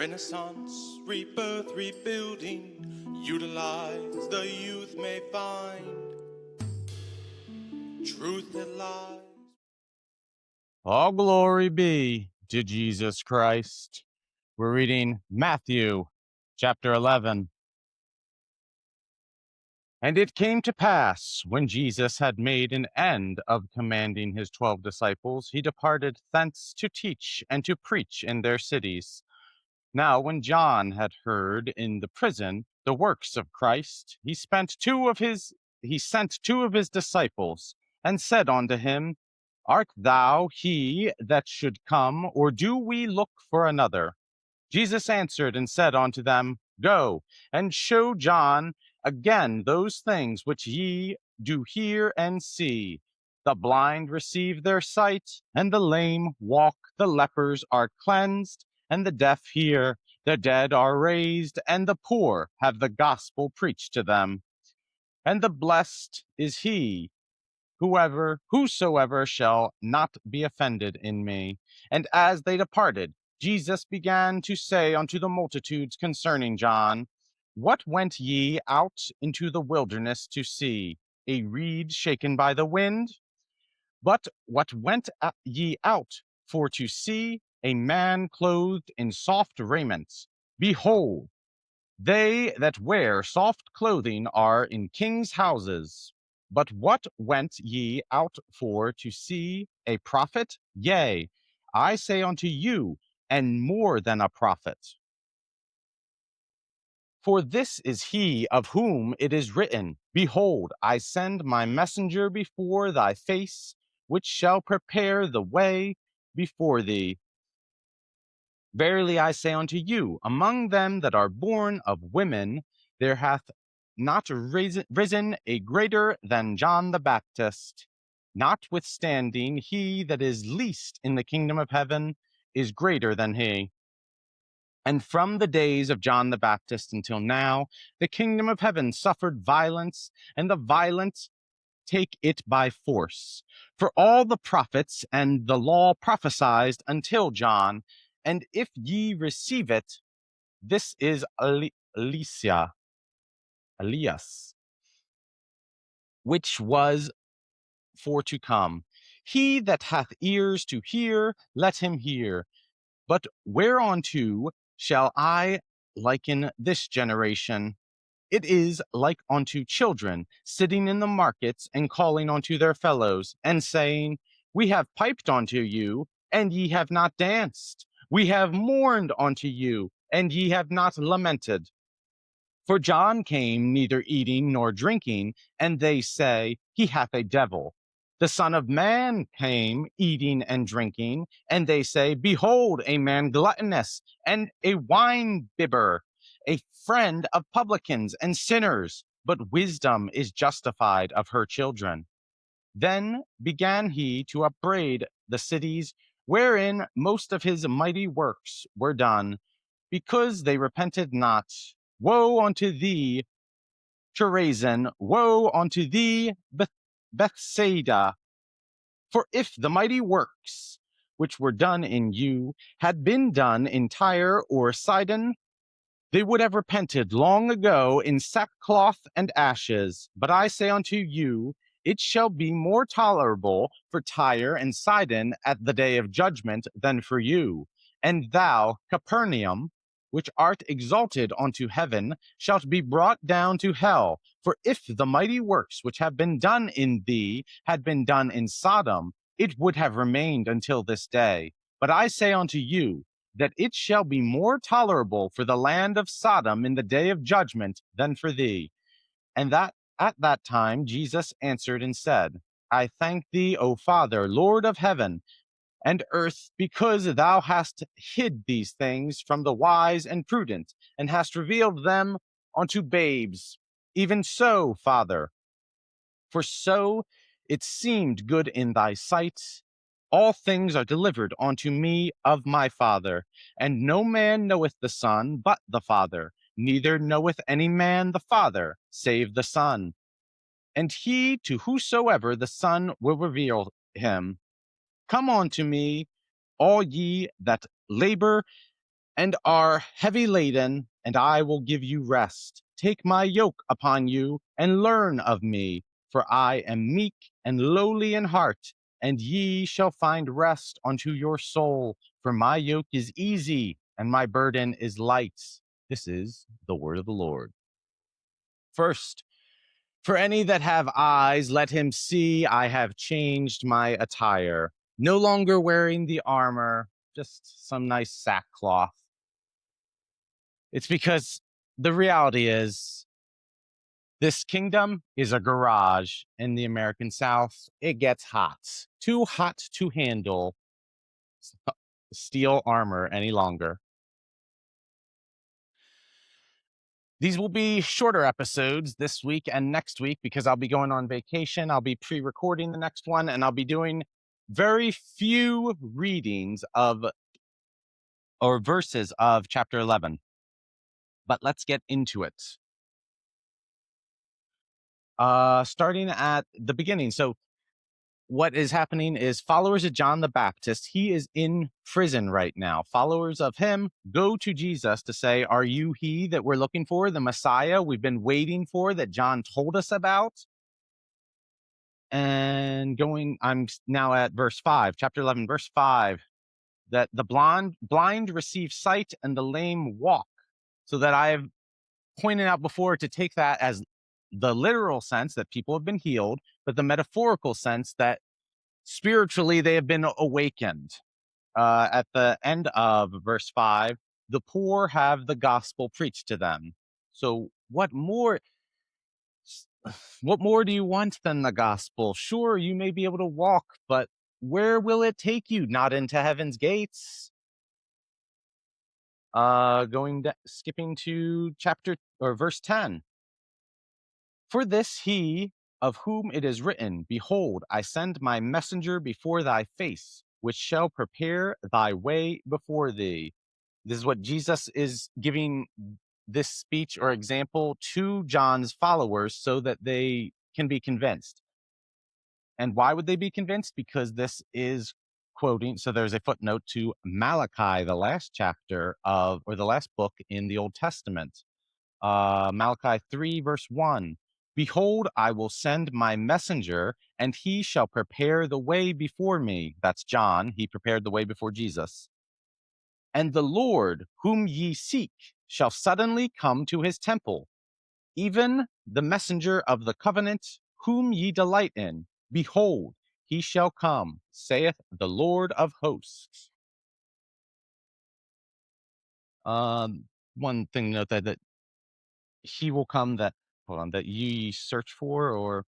Renaissance, rebirth, rebuilding, utilize the youth may find truth that lies. All glory be to Jesus Christ. We're reading Matthew chapter 11. And it came to pass, when Jesus had made an end of commanding his 12 disciples, he departed thence to teach and to preach in their cities. Now when John had heard in the prison the works of Christ, he sent two of his disciples, and said unto him, Art thou he that should come, or do we look for another? Jesus answered and said unto them, Go, and show John again those things which ye do hear and see. The blind receive their sight, and the lame walk, the lepers are cleansed, and the deaf hear, the dead are raised, and the poor have the gospel preached to them. And the blessed is he whosoever shall not be offended in me. And as they departed, Jesus began to say unto the multitudes concerning John, What went ye out into the wilderness to see? A reed shaken by the wind? But what went ye out for to see? A man clothed in soft raiment. Behold, they that wear soft clothing are in kings' houses. But what went ye out for to see? A prophet? Yea, I say unto you, and more than a prophet. For this is he of whom it is written, Behold, I send my messenger before thy face, which shall prepare the way before thee. Verily I say unto you, among them that are born of women, there hath not risen a greater than John the Baptist. Notwithstanding, he that is least in the kingdom of heaven is greater than he. And from the days of John the Baptist until now, the kingdom of heaven suffered violence, and the violent take it by force. For all the prophets and the law prophesied until John, and if ye receive it, this is Elias, which was for to come. He that hath ears to hear, let him hear. But whereunto shall I liken this generation? It is like unto children sitting in the markets and calling unto their fellows, and saying, We have piped unto you, and ye have not danced. We have mourned unto you, and ye have not lamented. For John came neither eating nor drinking, and they say, He hath a devil. The Son of Man came eating and drinking, and they say, Behold, a man gluttonous, and a wine-bibber, a friend of publicans and sinners, but wisdom is justified of her children. Then began he to upbraid the cities wherein most of his mighty works were done, because they repented not. Woe unto thee, Chorazin! Woe unto thee, Bethsaida! For if the mighty works which were done in you had been done in Tyre or Sidon, they would have repented long ago in sackcloth and ashes. But I say unto you, it shall be more tolerable for Tyre and Sidon at the day of judgment than for you. And thou, Capernaum, which art exalted unto heaven, shalt be brought down to hell. For if the mighty works which have been done in thee had been done in Sodom, it would have remained until this day. But I say unto you, that it shall be more tolerable for the land of Sodom in the day of judgment than for thee. And that at that time Jesus answered and said, I thank thee, O Father, Lord of heaven and earth, because thou hast hid these things from the wise and prudent, and hast revealed them unto babes. Even so, Father, for so it seemed good in thy sight. All things are delivered unto me of my Father, and no man knoweth the Son but the Father, neither knoweth any man the Father, save the Son, and he to whosoever the Son will reveal him. Come unto me, all ye that labor and are heavy laden, and I will give you rest. Take my yoke upon you and learn of me, for I am meek and lowly in heart, and ye shall find rest unto your soul. For my yoke is easy and my burden is light. This is the word of the Lord. First, for any that have eyes, let him see I have changed my attire. No longer wearing the armor, just some nice sackcloth. It's because the reality is this kingdom is a garage in the American South. It gets hot, too hot to handle steel armor any longer. These will be shorter episodes this week and next week because I'll be going on vacation. I'll be pre-recording the next one, and I'll be doing very few readings of or verses of chapter 11. But let's get into it. Starting at the beginning. So what is happening is followers of John the Baptist, he is in prison right now. Followers of him go to Jesus to say, are you he that we're looking for, the Messiah we've been waiting for, that John told us about? And I'm now at verse 5, chapter 11, verse 5, that the blind receive sight and the lame walk. So that I've pointed out before, to take that as the literal sense that people have been healed, but the metaphorical sense that spiritually they have been awakened. At the end of verse 5, the poor have the gospel preached to them. So what more do you want than the gospel? Sure, you may be able to walk, but where will it take you? Not into heaven's gates. Skipping to verse 10. For this he of whom it is written, behold, I send my messenger before thy face, which shall prepare thy way before thee. This is what Jesus is giving this speech or example to John's followers so that they can be convinced. And why would they be convinced? Because this is quoting, so there's a footnote to Malachi, the last chapter or the last book in the Old Testament. Malachi 3, verse 1. Behold, I will send my messenger, and he shall prepare the way before me. That's John. He prepared the way before Jesus. And the Lord, whom ye seek, shall suddenly come to his temple, even the messenger of the covenant, whom ye delight in. Behold, he shall come, saith the Lord of hosts. One thing to note that he will come that ye search for, or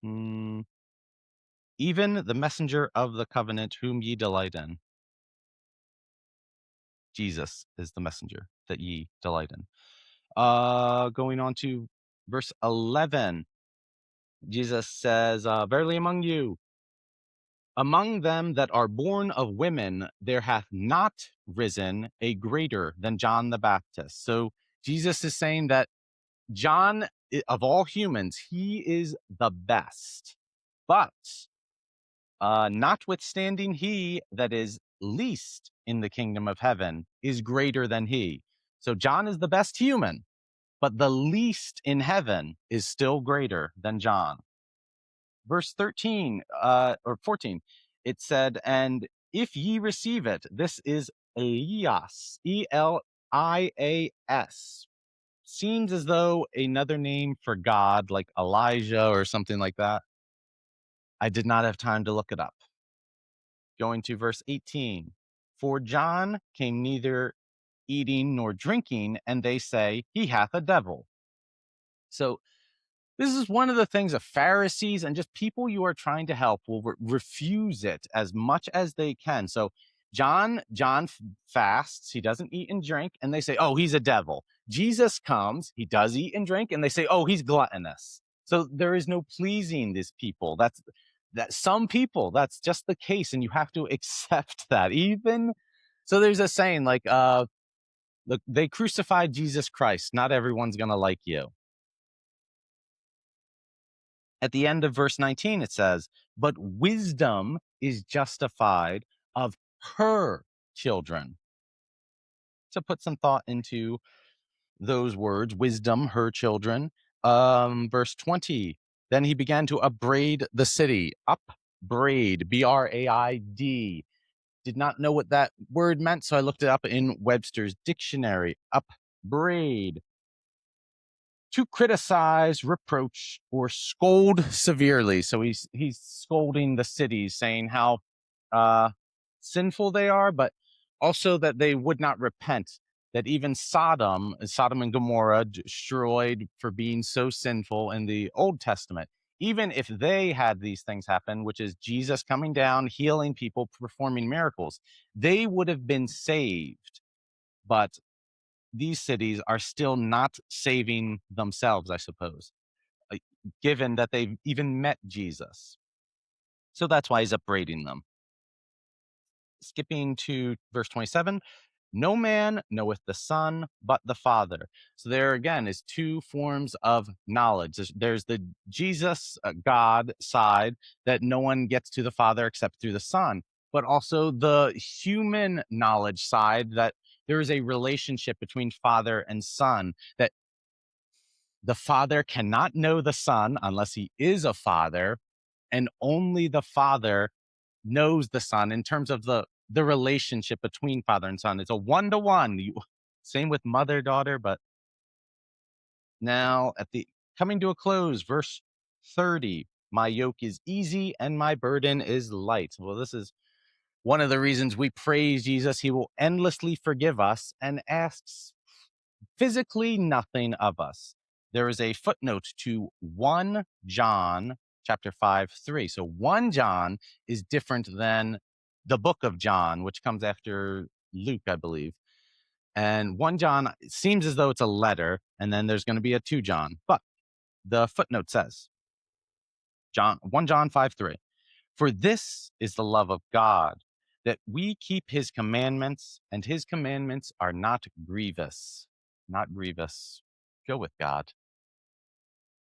even the messenger of the covenant whom ye delight in. Jesus is the messenger that ye delight in. Going on to verse 11, Jesus says, verily among them that are born of women, there hath not risen a greater than John the Baptist. So Jesus is saying that John, of all humans, he is the best. But notwithstanding, he that is least in the kingdom of heaven is greater than he. So John is the best human, but the least in heaven is still greater than John. Verse 13 or 14, it said, and if ye receive it, this is Elias, Elias. Seems as though another name for God, like Elijah or something like that. I did not have time to look it up. Going to verse 18. For John came neither eating nor drinking, and they say, he hath a devil. So this is one of the things of Pharisees and just people you are trying to help will refuse it as much as they can. So John fasts, he doesn't eat and drink, and they say, oh, he's a devil. Jesus comes, he does eat and drink, and they say, oh, he's gluttonous. So there is no pleasing these people. That's some people, that's just the case, and you have to accept that. Even so, there's a saying like, look, they crucified Jesus Christ. Not everyone's gonna like you. At the end of verse 19, it says, but wisdom is justified of her children. to put some thought into those words, wisdom, her children. Verse 20, then he began to upbraid the city. Upbraid, B-R-A-I-D. Did not know what that word meant, so I looked it up in Webster's dictionary. Upbraid. To criticize, reproach, or scold severely. So he's scolding the cities, saying how sinful they are, but also that they would not repent. That even Sodom and Gomorrah, destroyed for being so sinful in the Old Testament, even if they had these things happen, which is Jesus coming down, healing people, performing miracles, they would have been saved. But these cities are still not saving themselves, I suppose, given that they've even met Jesus. So that's why he's upbraiding them. Skipping to verse 27, no man knoweth the Son but the Father. So there again is two forms of knowledge. There's the Jesus, God side, that no one gets to the Father except through the Son, but also the human knowledge side, that there is a relationship between Father and Son, that the Father cannot know the Son unless he is a father, and only the Father knows the Son in terms of the relationship between father and son. It's a one-to-one. Same with mother, daughter. But now at the coming to a close, verse 30, my yoke is easy and my burden is light. Well, this is one of the reasons we praise Jesus. He will endlessly forgive us and asks physically nothing of us. There is a footnote to 1 John chapter 5:3. So 1 John is different than the book of John, which comes after Luke, I believe. And 1 John, it seems as though it's a letter, and then there's going to be a 2 John. But the footnote says, 1 John 5:3, for this is the love of God, that we keep his commandments, and his commandments are not grievous. Not grievous. Go with God.